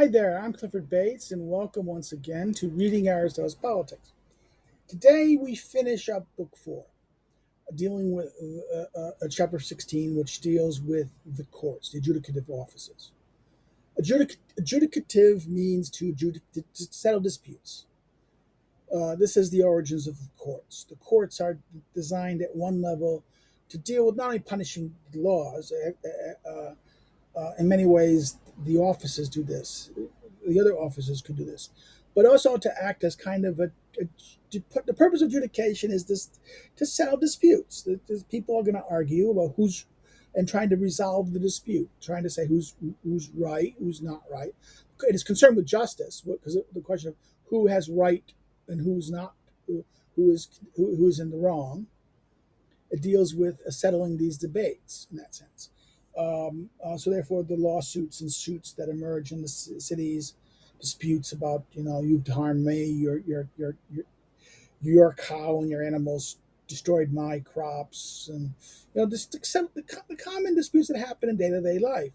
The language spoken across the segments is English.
Hi there, I'm Clifford Bates, and welcome once again to Reading Aristotle's Politics. Today we finish up Book 4, dealing with Chapter 16, which deals with the courts, the adjudicative offices. Adjudicative means to settle disputes. This is the origins of the courts. The courts are designed at one level to deal with not only punishing laws. In many ways, the offices do this. The other offices could do this, but also to act as kind of the purpose of adjudication is this to settle disputes. People are going to argue about who's and trying to resolve the dispute, trying to say who's right, who's not right. It is concerned with justice because the question of who has right and who's not, who is in the wrong. It deals with settling these debates in that sense. So therefore, the lawsuits and suits that emerge in the cities, disputes about you've harmed me, your cow and your animals destroyed my crops, and the common disputes that happen in day-to-day life.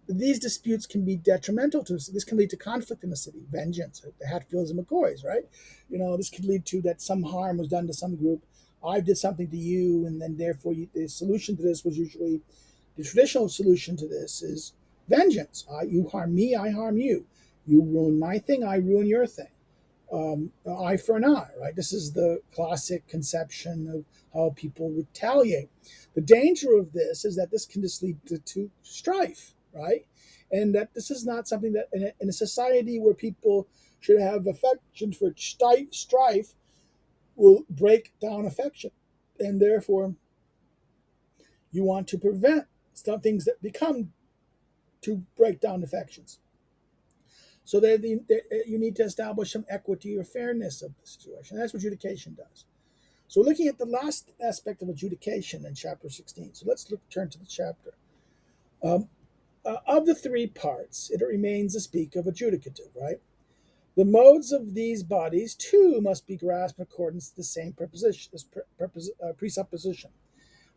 These disputes can be detrimental to us. This can lead to conflict in the city, vengeance, the Hatfields and McCoys, right? This could lead to that some harm was done to some group. I did something to you, and then therefore the solution to this was usually the traditional solution to this is vengeance. You harm me, I harm you. You ruin my thing, I ruin your thing. Eye for an eye, right? This is the classic conception of how people retaliate. The danger of this is that this can just lead to strife, right? And that this is not something that in a society where people should have affection for strife will break down affection. And therefore, you want to prevent some things that become to break down affections. So you need to establish some equity or fairness of the situation. That's what adjudication does. So we're looking at the last aspect of adjudication in chapter 16. So let's turn to the chapter. Of the three parts, it remains to speak of adjudicative, right? The modes of these bodies, too, must be grasped in accordance to the same presupposition.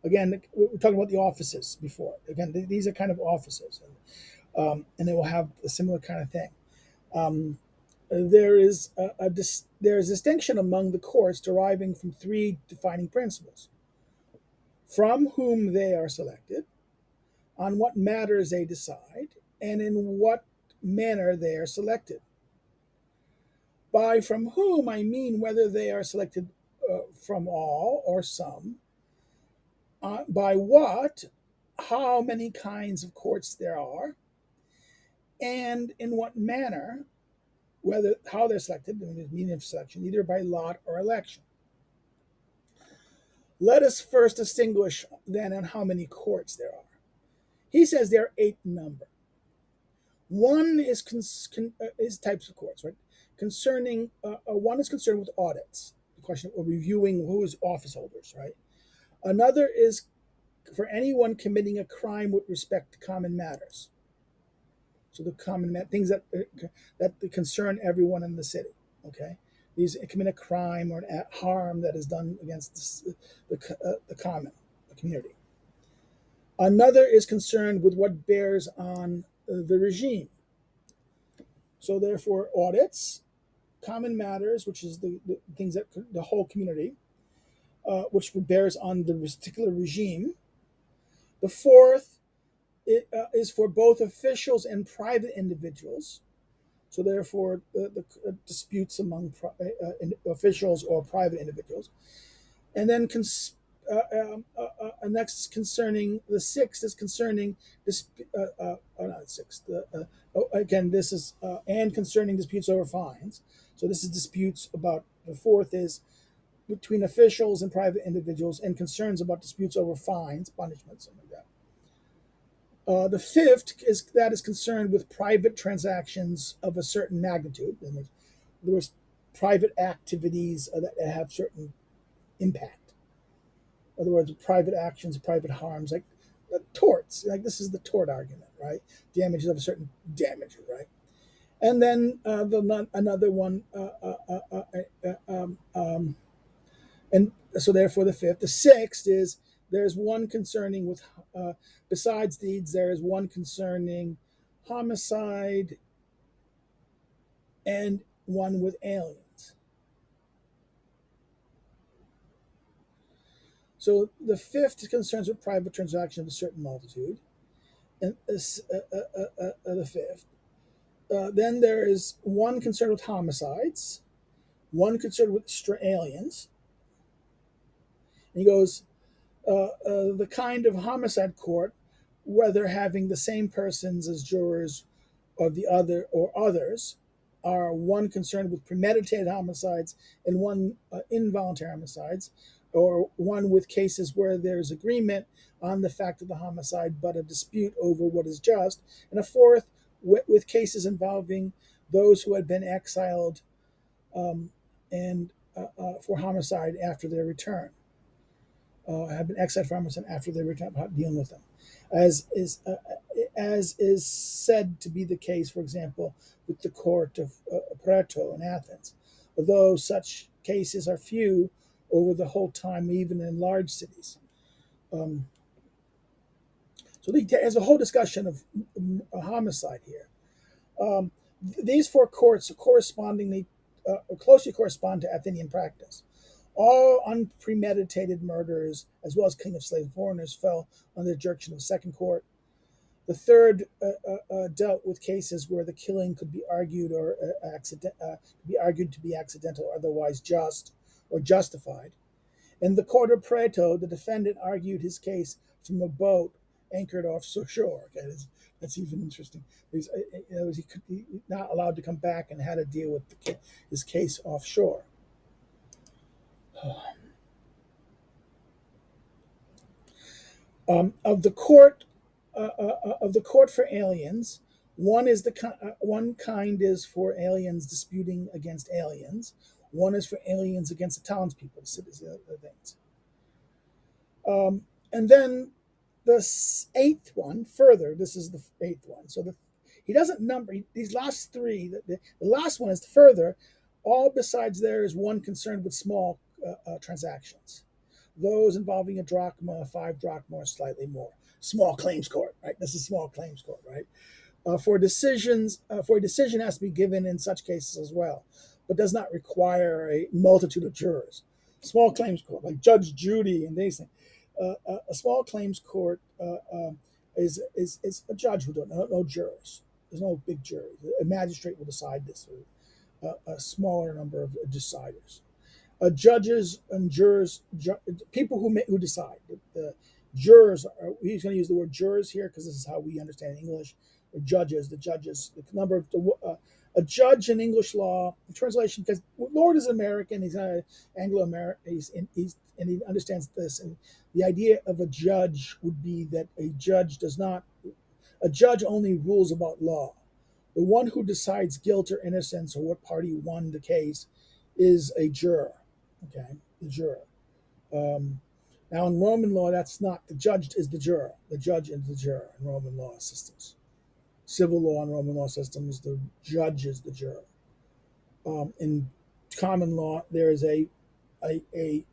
Again, we were talking about the offices before. Again, these are kind of offices, and they will have a similar kind of thing. There is there is distinction among the courts deriving from three defining principles: from whom they are selected, on what matters they decide, and in what manner they are selected. By from whom I mean whether they are selected from all or some, by what, how many kinds of courts there are, and in what manner, whether how they're selected, the meaning of selection, either by lot or election. Let us first distinguish then on how many courts there are. He says there are 8 in number. One is types of courts, right? Concerning one is concerned with audits, the question of reviewing who is office holders, right? Another is for anyone committing a crime with respect to common matters. So the things that concern everyone in the city. Okay, these commit a crime or an harm that is done against the common, the community. Another is concerned with what bears on the regime. So therefore, audits, common matters, which is the things that the whole community, which bears on the particular regime. The fourth is for both officials and private individuals. So therefore, the disputes among officials or private individuals. And then next concerning the sixth is concerning this. Not sixth. Again, this is and concerning disputes over fines. So this is disputes about. The fourth is between officials and private individuals, and concerns about disputes over fines, punishments, something like that. The fifth is concerned with private transactions of a certain magnitude. And there was private activities that have certain impact. In other words, private actions, private harms, like torts. Like this is the tort argument, right? Damages of a certain damage, right? And then another one, and so therefore the fifth. The sixth is there's one concerning with, besides deeds, there is one concerning homicide, and one with aliens. So the fifth concerns with private transaction of a certain multitude, and the fifth. Then there is one concerned with homicides, one concerned with aliens. And he goes, the kind of homicide court, whether having the same persons as jurors or the other or others, are one concerned with premeditated homicides and one involuntary homicides, or one with cases where there's agreement on the fact of the homicide but a dispute over what is just, and a fourth with cases involving those who had been exiled um, and for homicide after their return. Have been exiled from us and after they return, dealing with them, as is uh, as is said to be the case, for example, with the court of Prato in Athens. Although such cases are few over the whole time, even in large cities. Um, so there's a whole discussion of homicide here. Um, these four courts correspondingly closely correspond to Athenian practice. All unpremeditated murders, as well as killing of slave foreigners, fell under the jurisdiction of the second court. The third dealt with cases where the killing could be argued or be argued to be accidental or otherwise just or justified. In the court of Prato, the defendant argued his case from a boat anchored off shore. Okay, that's even interesting. He could be not allowed to come back and had to deal with his case offshore. Of the court of the court for aliens, one kind is for aliens disputing against aliens. One is for aliens against the townspeople, the citizens, the things. And then the eighth one, further, this is the eighth one. So he doesn't number these last three. The last one is further. All besides there is one concerned with small transactions. Those involving a drachma, 5 drachma, or slightly more. Small claims court, right? This is small claims court, right? For a decision has to be given in such cases as well, but does not require a multitude of jurors. Small claims court, like Judge Judy and these things. A small claims court is a judge who don't no jurors. There's no big jury. A magistrate will decide this, or a smaller number of deciders. Judges and jurors, people who decide. The jurors are, he's going to use the word jurors here because this is how we understand English. Or judges, the number of a judge in English law translation, because Lord is American, he's not Anglo-American, and he understands this. And the idea of a judge would be that a judge only rules about law. The one who decides guilt or innocence or what party won the case is a juror. Okay, the juror. Um, Now in Roman law, that's not the judge is the juror. The judge is the juror in Roman law systems. Civil law and Roman law systems, the judge is the juror. In common law, there is a, a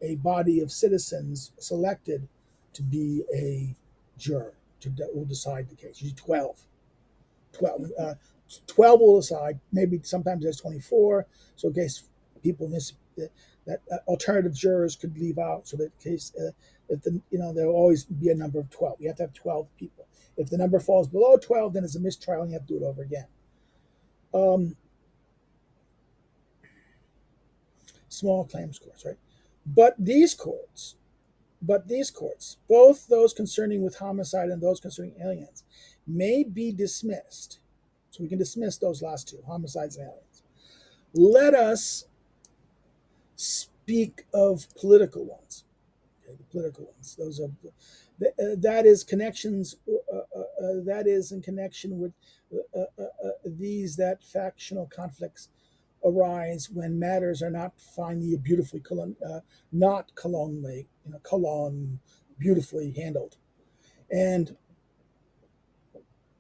a body of citizens selected to be a juror that will decide the case. Usually 12. 12, 12 will decide. Maybe sometimes there's 24. So in case people miss that alternative jurors could leave out. So that in case if there will always be a number of 12. You have to have 12 people. If the number falls below 12, then it's a mistrial and you have to do it over again. Um, Small claims courts, right? But these courts, both those concerning with homicide and those concerning aliens, may be dismissed. So we can dismiss those last two, homicides and aliens. Let us speak of political ones. Okay, the political ones. Those are that is connections. That is in connection with these that factional conflicts arise when matters are not finely beautifully not colon beautifully handled. And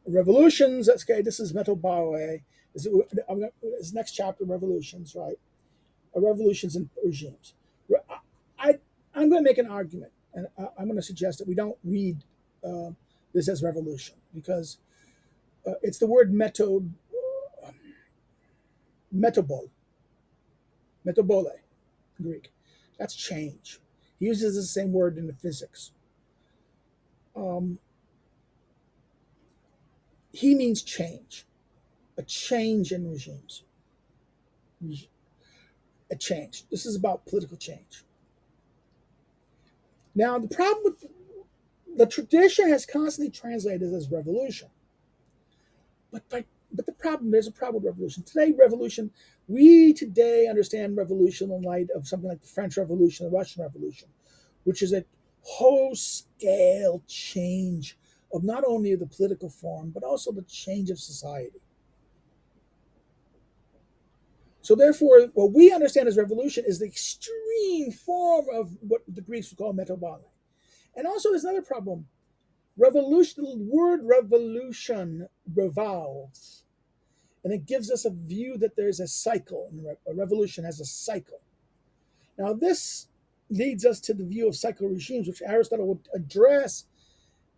revolutions, that's okay, this is Metal Baoe. This next chapter, revolutions, right? Revolutions and regimes. I, I'm going to make an argument, and I'm going to suggest that we don't read uh, this as revolution because it's the word method. metabol, metabole, in Greek. That's change. He uses the same word in the physics. Um, he means change, a change in regimes, a change. This is about political change. Now, the problem with the tradition has constantly translated as revolution, but the problem, there's a problem with revolution today. Revolution, we today understand revolution in light of something like the French Revolution, the Russian Revolution, which is a whole scale change of not only the political form but also the change of society. So therefore, what we understand as revolution is the extreme form of what the Greeks would call metobole. And also, there's another problem. Revolution, the word revolution revolves, and it gives us a view that there's a cycle, and a revolution has a cycle. Now, this leads us to the view of cyclical regimes, which Aristotle would address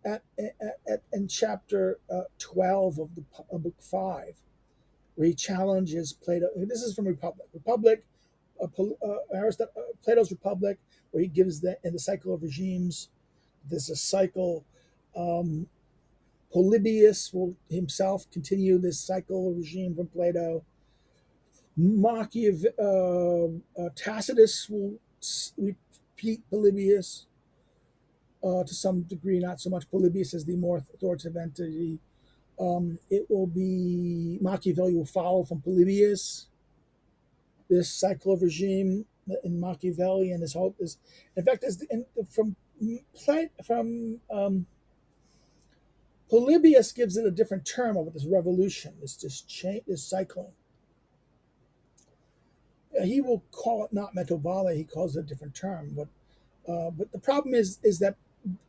in chapter 12 of the of book 5, where he challenges Plato. This is from Republic. Republic, Plato's Republic, where he gives in the cycle of regimes. There's a cycle. Um, Polybius will himself continue this cycle regime from Plato. Tacitus will repeat Polybius to some degree, not so much Polybius as the more authoritative entity. It will be Machiavelli will follow from Polybius. This cycle of regime in Machiavelli and his whole is, in fact, from Polybius gives it a different term of this revolution, this cycling. He will call it not metobole. He calls it a different term. But the problem is that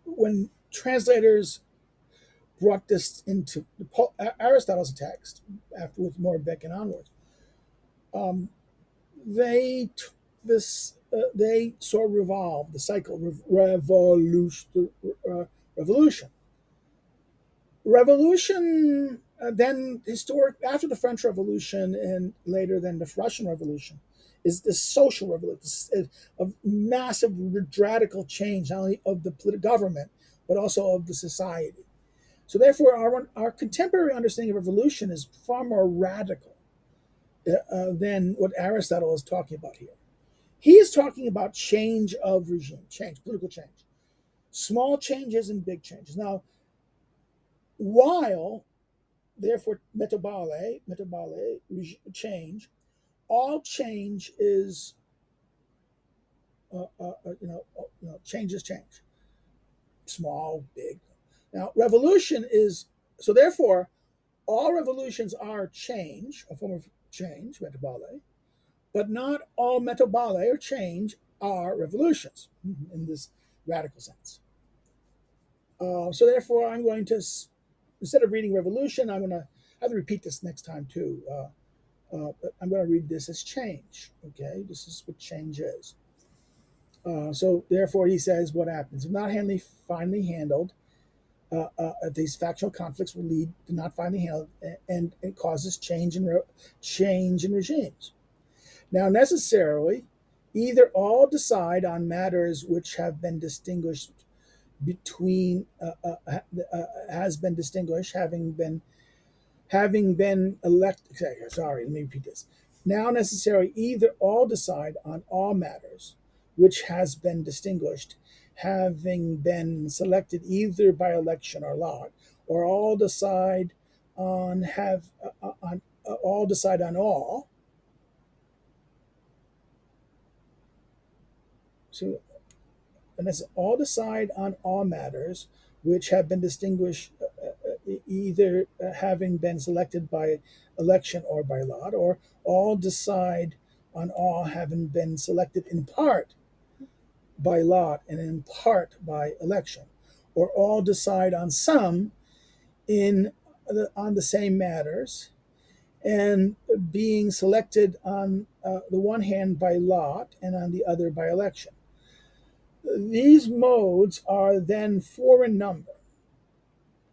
when translators brought this into Aristotle's text, after with more Beck and onwards, um, they they saw revolve the cycle revolution. Revolution, then historic after the French Revolution and later then the Russian Revolution, is the social revolution, a massive radical change not only of the political government but also of the society. So therefore, our contemporary understanding of revolution is far more radical than what Aristotle is talking about here. He is talking about change of regime, change, political change, small changes and big changes. Now, while therefore metabole change, all change is change is change, small, big. Now, revolution is so therefore all revolutions are change, a form of change, metabole, but not all metabole or change are revolutions in this radical sense. So therefore, I'm going to, instead of reading revolution, I'm going to have to repeat this next time too. But I'm going to read this as change. Okay, this is what change is. So therefore, he says, what happens if not finally handled? These factional conflicts will lead to not finally handled, and it causes change in regimes. Now, necessarily, either all decide on matters which have been distinguished between has been distinguished, having been elected. Sorry, let me repeat this. Now, necessarily, either all decide on all matters which has been distinguished, having been selected either by election or lot, or all decide on all decide on all. So, and that's all decide on all matters which have been distinguished either having been selected by election or by lot, or all decide on all having been selected in part by lot and in part by election, or all decide on some on the same matters and being selected on the one hand by lot and on the other by election. These modes are then four in number.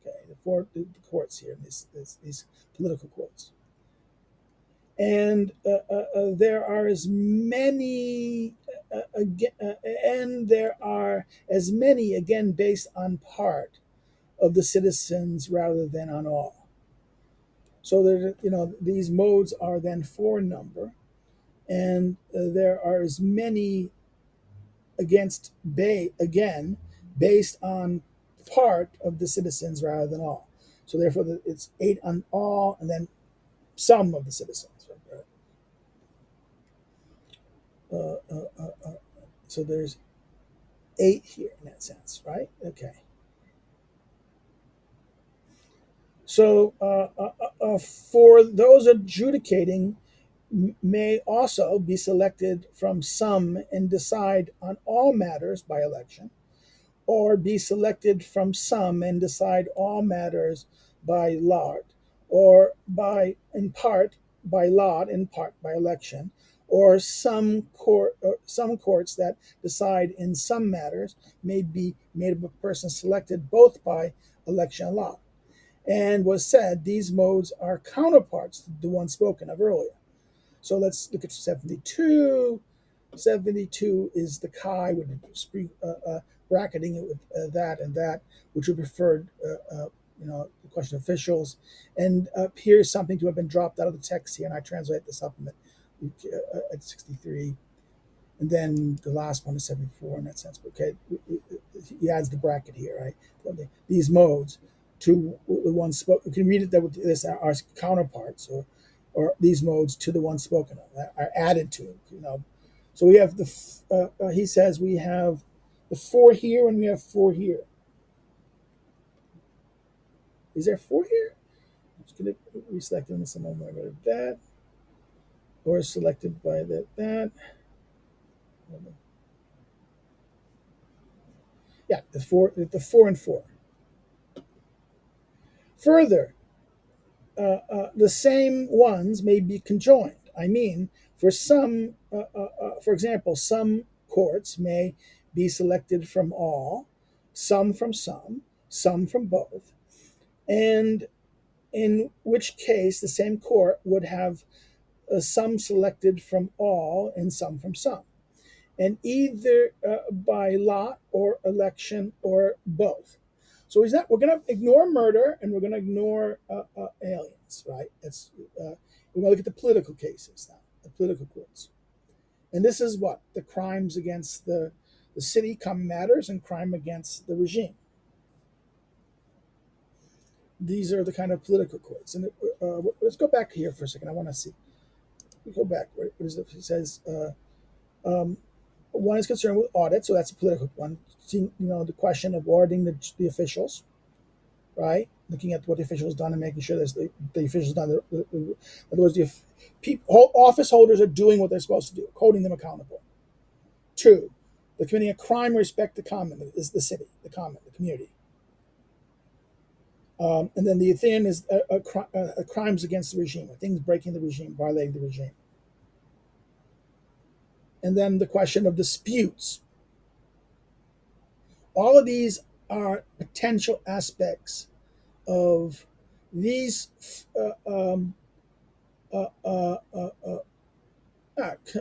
Okay, the courts here, these political courts. and there are as many again, and there are as many again based on part of the citizens rather than on all. So that these modes are then four in number, and there are as many again based on part of the citizens rather than all. So therefore, it's eight on all, and then some of the citizens. Right? So there's eight here in that sense, right? Okay. So for those adjudicating may also be selected from some and decide on all matters by election, or be selected from some and decide all matters by lot, or by in part by lot, in part by election, or some courts that decide in some matters may be made up of persons selected both by election and lot. And was said these modes are counterparts to the one spoken of earlier. So let's look at 72. 72 is the chi with bracketing it with that and that, which we preferred, the question of officials. And here's something to have been dropped out of the text here, and I translate the supplement at 63. And then the last one is 74 in that sense. Okay, he adds the bracket here, right? These modes to the one spoken. You can read it that with this are counterparts, or these modes to the one spoken of are added to. So we have he says we have the four here and we have four here. Is there four here? I'm just going to reselect them in some moment of that, or selected by that. Yeah, the four and four. Further, the same ones may be conjoined. I mean, for example, some courts may be selected from all, some from both, and in which case the same court would have some selected from all and some from some, and either by lot or election or both. So we're going to ignore murder and we're going to ignore aliens, right? We're going to look at the political cases now, the political courts. And this is what? The crimes against the city common matters and crime against the regime. These are the kind of political courts. And let's go back here for a second. I want to see. We go back. What is it? It says one is concerned with audit, so that's a political one. The question of auditing the officials, right? Looking at what the officials done and making sure that the officials done. In other words, office holders are doing what they're supposed to do, holding them accountable. Two, they're committing a crime respect the common, is the city, the common, the community. And then the thing is crimes against the regime, things breaking the regime, violating the regime. And then the question of disputes. All of these are potential aspects of these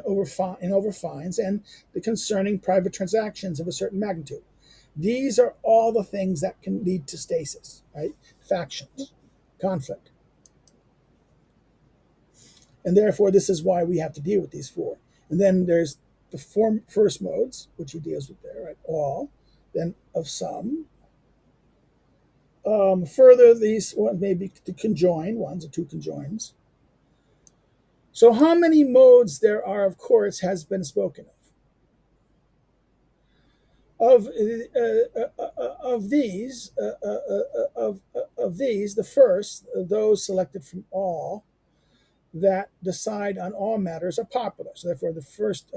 over fines and the concerning private transactions of a certain magnitude. These are all the things that can lead to stasis, right? Factions, conflict. And therefore, this is why we have to deal with these four. And then there's the first modes, which he deals with there, right? All, then of some. Further, these ones may be to conjoin, ones or two conjoins. So, how many modes there are of courts has been spoken of. Of these, the first, those selected from all, that decide on all matters are popular. So therefore, the first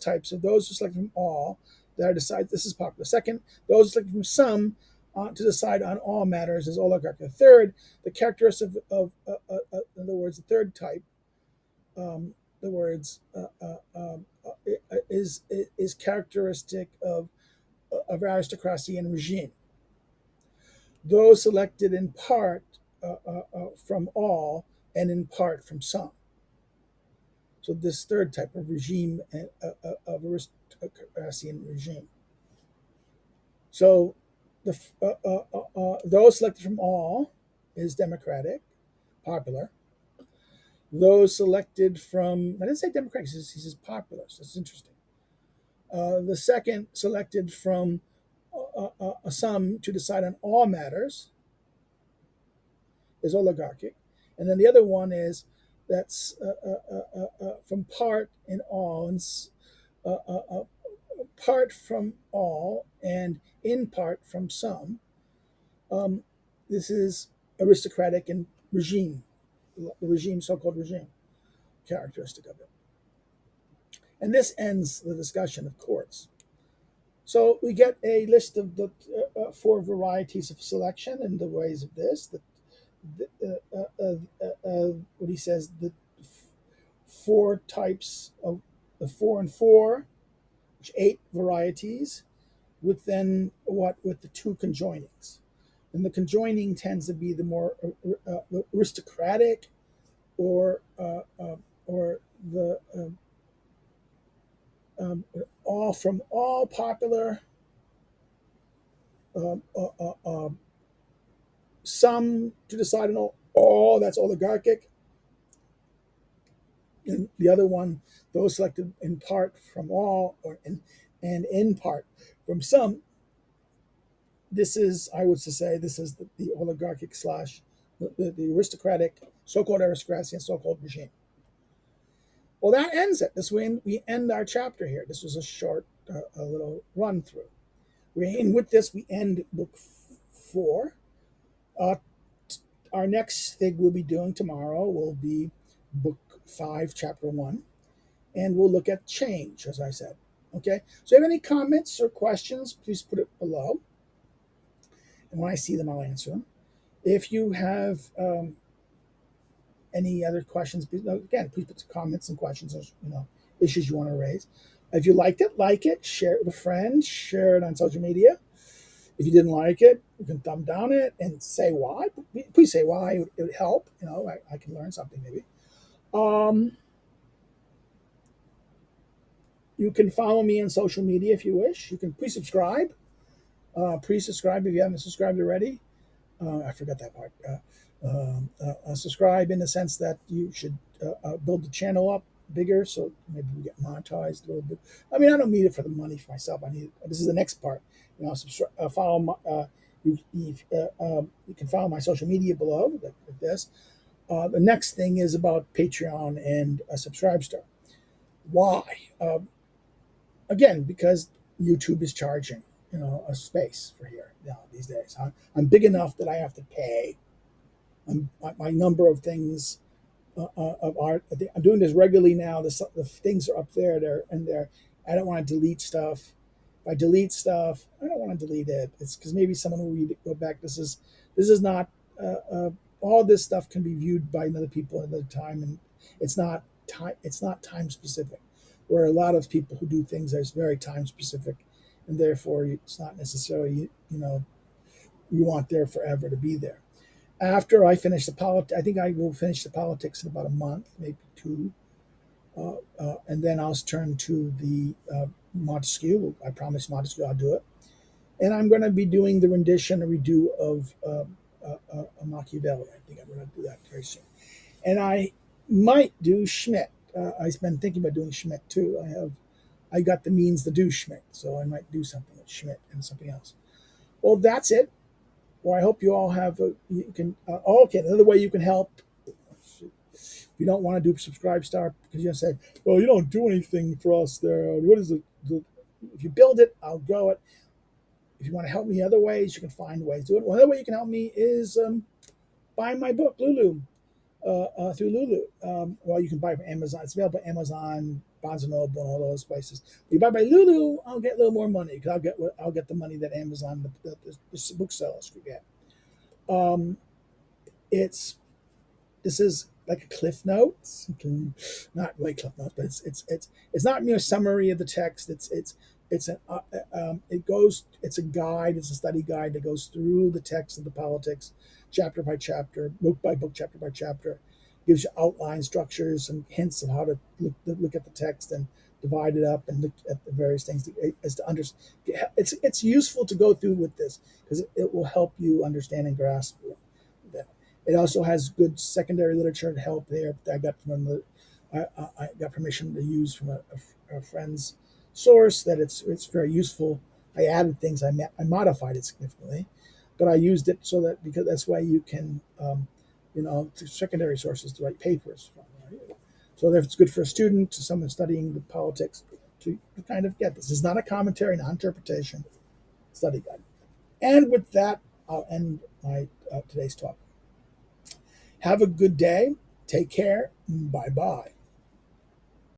types of those who select from all that are decide this is popular. Second, those selected from some to decide on all matters is oligarchy. The third, the characteristic in other words, the third type, the words is characteristic of aristocracy and regime. Those selected in part from all and in part from some. So this third type of regime of aristocracy regime. So those selected from all is democratic, popular. Those selected from, I didn't say democratic, he says popular. So it's interesting. The second selected from a sum to decide on all matters is oligarchic. And then the other one is that's from part in all, and part from all, and in part from some. Um, this is aristocratic and regime, the regime, so-called regime, characteristic of it. And this ends the discussion of courts. So we get a list of the four varieties of selection and the ways of this. What he says, the four types of the 4 and 4, which 8 varieties, with then what with the 2 conjoinings. And the conjoining tends to be the more aristocratic or the all from all popular, um, uh, uh, uh, some to decide on all that's oligarchic, and the other one, those selected in part from all and in part from some. This is, I would say, this is the oligarchic slash the aristocratic, so-called aristocracy and so-called regime. Well, that ends it. This way we end our chapter here. This was a short, a little run through. And with this, we end book 4. Uh, our next thing we'll be doing tomorrow will be book 5, chapter 1, and we'll look at change, as I said. Okay. So, if you have any comments or questions, please put it below, and when I see them, I'll answer them. If you have any other questions, again, please put comments and questions or issues you want to raise. If you liked it, like it, share it with a friend, share it on social media. If you didn't like it, you can thumb down it and say why. Please say why. It would help. I can learn something maybe. You can follow me on social media if you wish. You can please subscribe. Please subscribe if you haven't subscribed already. I forgot that part. Subscribe in the sense that you should build the channel up bigger, so maybe we get monetized a little bit. I mean, I don't need it for the money for myself. I need it. This is the next part. Follow my. You can follow my social media below, like this. The next thing is about Patreon and a Subscribestar. Why? Again, because YouTube is charging, a space for here these days. I'm big enough that I have to pay. My number of things of art. I'm doing this regularly now. The things are up there, and there. I don't want to delete stuff. If I delete stuff, I don't want to delete it. It's because maybe someone will read it, go back. This is not. All this stuff can be viewed by other people at another time, and it's not time. It's not time specific. Where a lot of people who do things are very time specific, and therefore it's not necessarily you want there forever to be there. After I finish the politics, I think I will finish the politics in about a month, maybe 2, and then I'll turn to the Montesquieu. I promised Montesquieu I'll do it, and I'm going to be doing the rendition, a redo of Machiavelli. I think I'm going to do that very soon, and I might do Schmidt. I've been thinking about doing Schmidt too. I got the means to do Schmidt, so I might do something with Schmidt and something else. Well, that's it. Well, I hope you all have you can. Okay, another way you can help. If you don't want to do Subscribestar because you say, "Well, you don't do anything for us there." What is it? If you build it, I'll grow it. If you want to help me other ways, you can find ways to do it. One other way you can help me is buy my book, Lulu, through Lulu. Well, you can buy it from Amazon. It's available on Amazon, Barnes and Noble, and all those places. If you buy by Lulu, I'll get a little more money because I'll get the money that Amazon, the booksellers could get. It's This is like a cliff notes, not really cliff notes, but it's not mere summary of the text. It's a guide. It's a study guide that goes through the text of the politics, chapter by chapter, book by book, chapter by chapter, gives you outline structures and hints of how to look at the text and divide it up and look at the various things as to understand. It's useful to go through with this because it will help you understand and grasp that. It also has good secondary literature to help there. I got permission to use from a friend's source that it's very useful. I added things, I modified it significantly, but I used it so that because that's why you can, to secondary sources to write papers from. Right? So if it's good for a student, to someone studying the politics, to kind of get this. It's not a commentary, not interpretation, study guide. And with that, I'll end my today's talk. Have a good day. Take care. Bye bye.